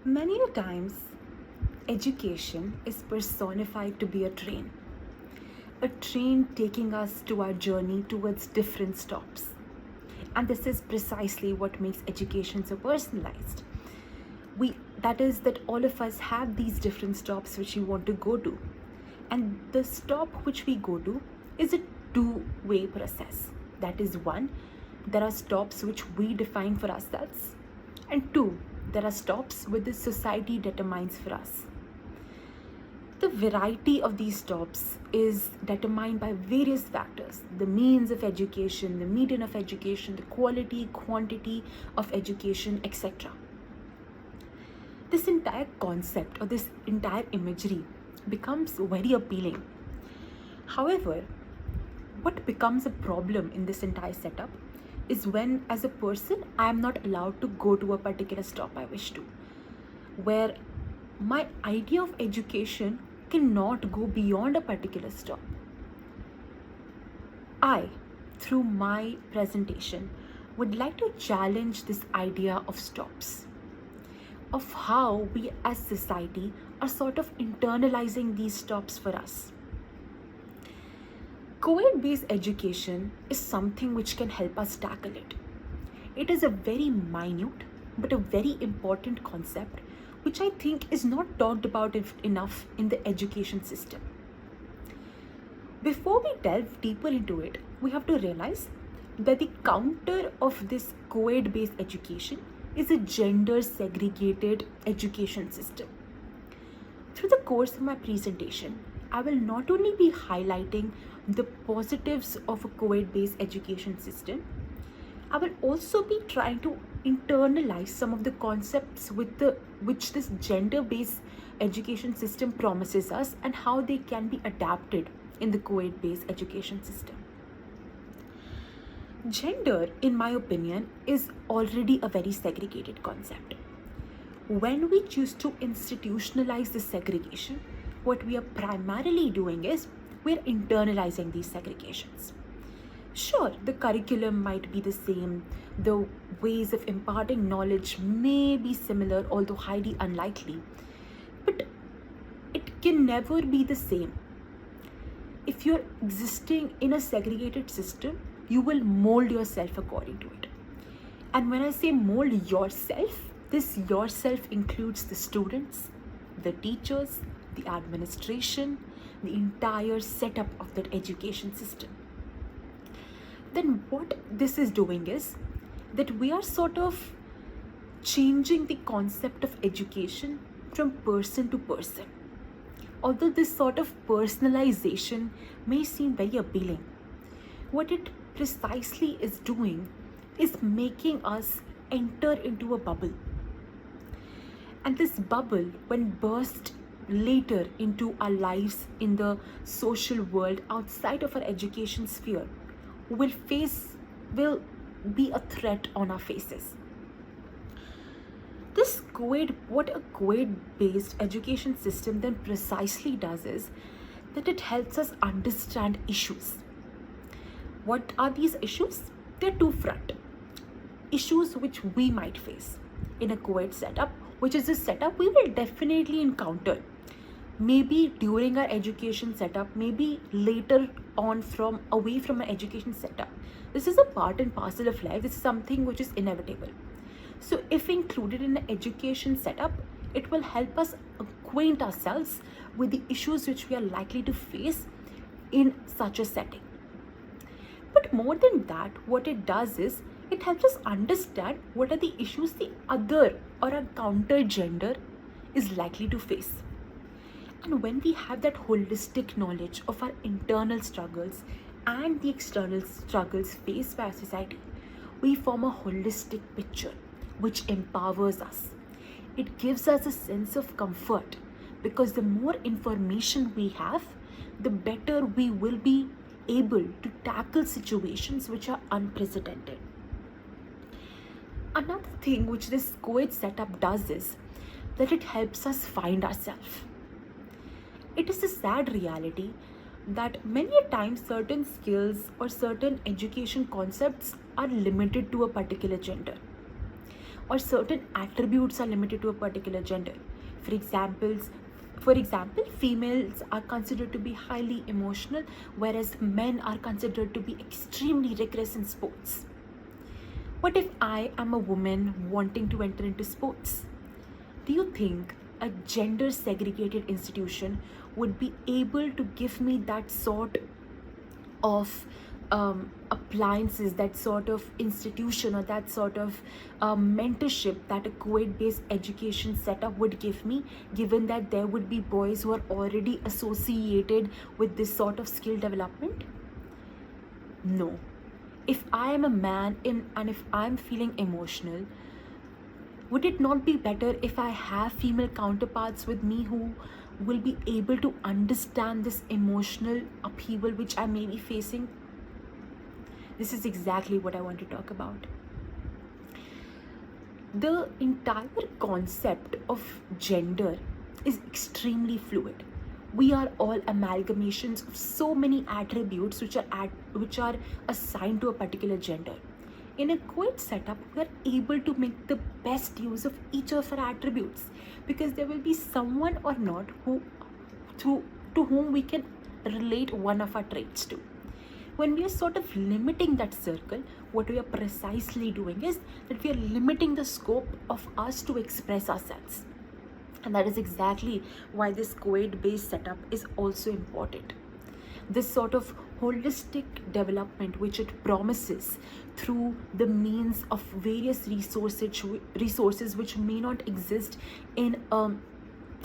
Many a times, education is personified to be a train taking us to our journey towards different stops. And this is precisely what makes education so personalized. That is that all of us have these different stops which we want to go to. And the stop which we go to is a two-way process. That is one, there are stops which we define for ourselves, and two, there are stops which the society determines for us. The variety of these stops is determined by various factors: the means of education, the median of education, the quality, quantity of education, etc. This entire concept or this entire imagery becomes very appealing. However, what becomes a problem in this entire setup is when, as a person, I am not allowed to go to a particular stop I wish to, where my idea of education cannot go beyond a particular stop. I, through my presentation, would like to challenge this idea of stops, of how we as society are sort of internalizing these stops for us. Co-ed-based education is something which can help us tackle it. It is a very minute but a very important concept which I think is not talked about enough in the education system. Before we delve deeper into it, we have to realize that the counter of this co-ed-based education is a gender-segregated education system. Through the course of my presentation, I will not only be highlighting the positives of a co-ed-based education system, I will also be trying to internalize some of the concepts which this gender-based education system promises us and how they can be adapted in the co-ed-based education system. Gender, in my opinion, is already a very segregated concept. When we choose to institutionalize this segregation, what we are primarily doing is we're internalizing these segregations. Sure, the curriculum might be the same, the ways of imparting knowledge may be similar, although highly unlikely, but it can never be the same. If you're existing in a segregated system, you will mold yourself according to it. And when I say mold yourself, this yourself includes the students, the teachers, the administration, the entire setup of that education system. Then what this is doing is that we are sort of changing the concept of education from person to person. Although this sort of personalization may seem very appealing, what it precisely is doing is making us enter into a bubble. And this bubble, when burst later into our lives in the social world outside of our education sphere, will be a threat on our faces. What a co-ed-based education system then precisely does is that it helps us understand issues. What are these issues? They're two-front. Issues which we might face in a co-ed setup, which is a setup we will definitely encounter. Maybe during our education setup, maybe later on away from our education setup. This is a part and parcel of life. This is something which is inevitable. So if included in an education setup, it will help us acquaint ourselves with the issues which we are likely to face in such a setting. But more than that, what it does is it helps us understand what are the issues the other or a counter gender is likely to face. And when we have that holistic knowledge of our internal struggles and the external struggles faced by our society, we form a holistic picture which empowers us. It gives us a sense of comfort because the more information we have, the better we will be able to tackle situations which are unprecedented. Another thing which this co-ed setup does is that it helps us find ourselves. It is a sad reality that many a times certain skills or certain education concepts are limited to a particular gender. or certain attributes are limited to a particular gender. For example, females are considered to be highly emotional, whereas men are considered to be extremely rigorous in sports. What if I am a woman wanting to enter into sports? Do you think a gender segregated institution would be able to give me that sort of appliances, that sort of institution, or that sort of mentorship that a co-ed based education setup would give me, given that there would be boys who are already associated with this sort of skill development? No. If I am a man and if I'm feeling emotional, would it not be better if I have female counterparts with me who will be able to understand this emotional upheaval which I may be facing? This is exactly what I want to talk about. The entire concept of gender is extremely fluid. We are all amalgamations of so many attributes which are assigned to a particular gender. In a co-ed setup, we are able to make the best use of each of our attributes, because there will be someone or not to whom we can relate one of our traits to. When we are sort of limiting that circle, what we are precisely doing is that we are limiting the scope of us to express ourselves. And that is exactly why this co-ed based setup is also important. This sort of holistic development which it promises through the means of various resources which may not exist in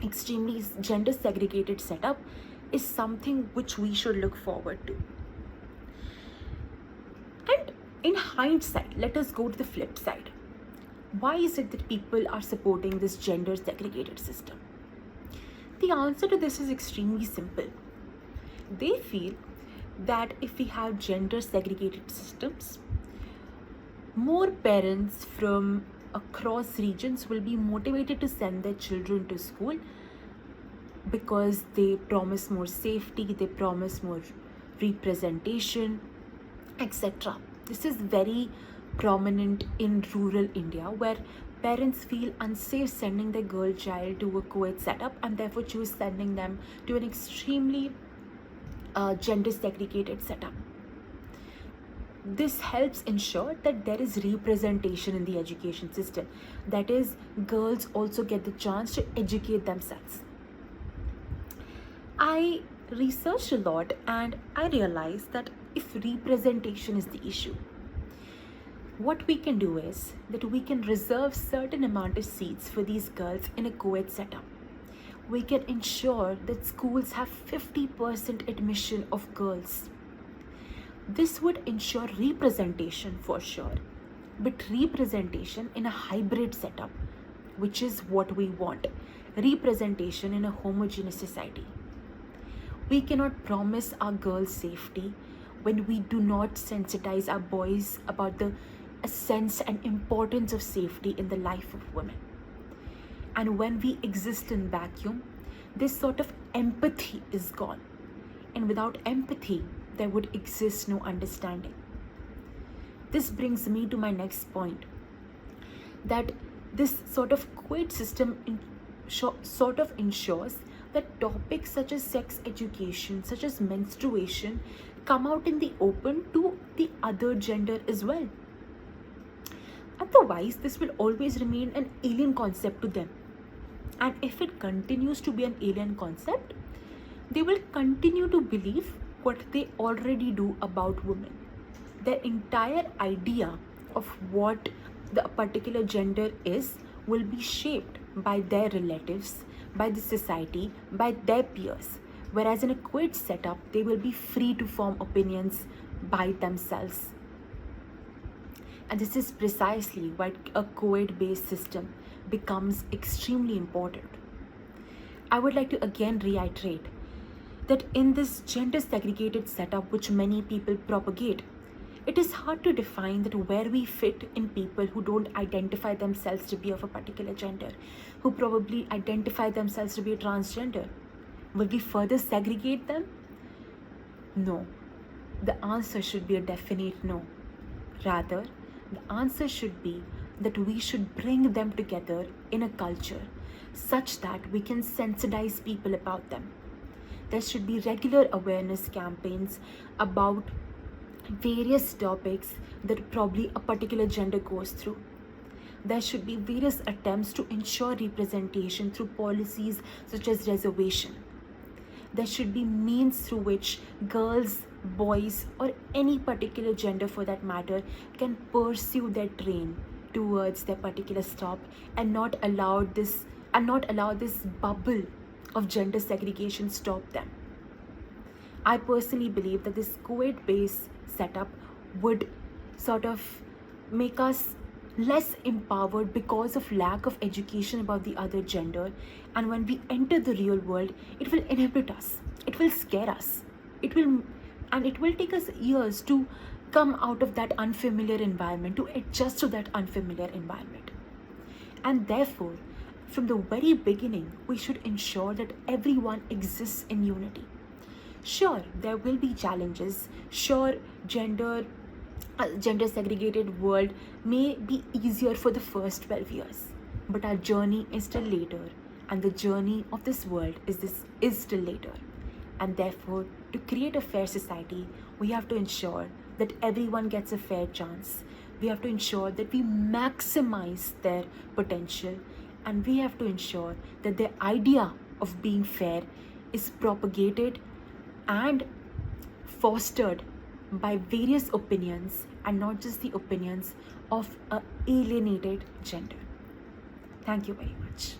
extremely gender segregated setup is something which we should look forward to. And in hindsight, let us go to the flip side. Why is it that people are supporting this gender segregated system? The answer to this is extremely simple. They feel that if we have gender segregated systems, more parents from across regions will be motivated to send their children to school, because they promise more safety, they promise more representation, etc. This is very prominent in rural India, where parents feel unsafe sending their girl child to a co-ed setup and therefore choose sending them to an extremely gender segregated setup. This helps ensure that there is representation in the education system. That is, girls also get the chance to educate themselves. I researched a lot and I realized that if representation is the issue, what we can do is that we can reserve certain amount of seats for these girls in a co-ed setup. We can ensure that schools have 50% admission of girls. This would ensure representation for sure, but representation in a hybrid setup, which is what we want. Representation in a homogeneous society. We cannot promise our girls safety when we do not sensitize our boys about the sense and importance of safety in the life of women. And when we exist in vacuum, this sort of empathy is gone. And without empathy, there would exist no understanding. This brings me to my next point, that this sort of co-ed system sort of ensures that topics such as sex education, such as menstruation, come out in the open to the other gender as well. Otherwise, this will always remain an alien concept to them. And if it continues to be an alien concept, they will continue to believe what they already do about women. Their entire idea of what the particular gender is will be shaped by their relatives, by the society, by their peers. Whereas in a co-ed setup, they will be free to form opinions by themselves. And this is precisely why a co-ed based system becomes extremely important. I would like to again reiterate that in this gender segregated setup which many people propagate, it is hard to define that where we fit in people who don't identify themselves to be of a particular gender, who probably identify themselves to be a transgender. Will we further segregate them? No. The answer should be a definite no. Rather, the answer should be that we should bring them together in a culture such that we can sensitize people about them. There should be regular awareness campaigns about various topics that probably a particular gender goes through. There should be various attempts to ensure representation through policies such as reservation. There should be means through which girls, boys, or any particular gender for that matter can pursue their train towards their particular stop and not allow this bubble of gender segregation stop them. I personally believe that this co-ed based setup would sort of make us less empowered because of lack of education about the other gender, and when we enter the real world it will inhibit us, it will scare us, it will take us years to come out of that unfamiliar environment, to adjust to that unfamiliar environment. And therefore, from the very beginning, we should ensure that everyone exists in unity. Sure, there will be challenges. Sure, gender segregated world may be easier for the first 12 years, but our journey is still later, and the journey of this world is still later. And therefore, to create a fair society, we have to ensure that everyone gets a fair chance. We have to ensure that we maximize their potential, and we have to ensure that the idea of being fair is propagated and fostered by various opinions, and not just the opinions of a alienated gender. Thank you very much.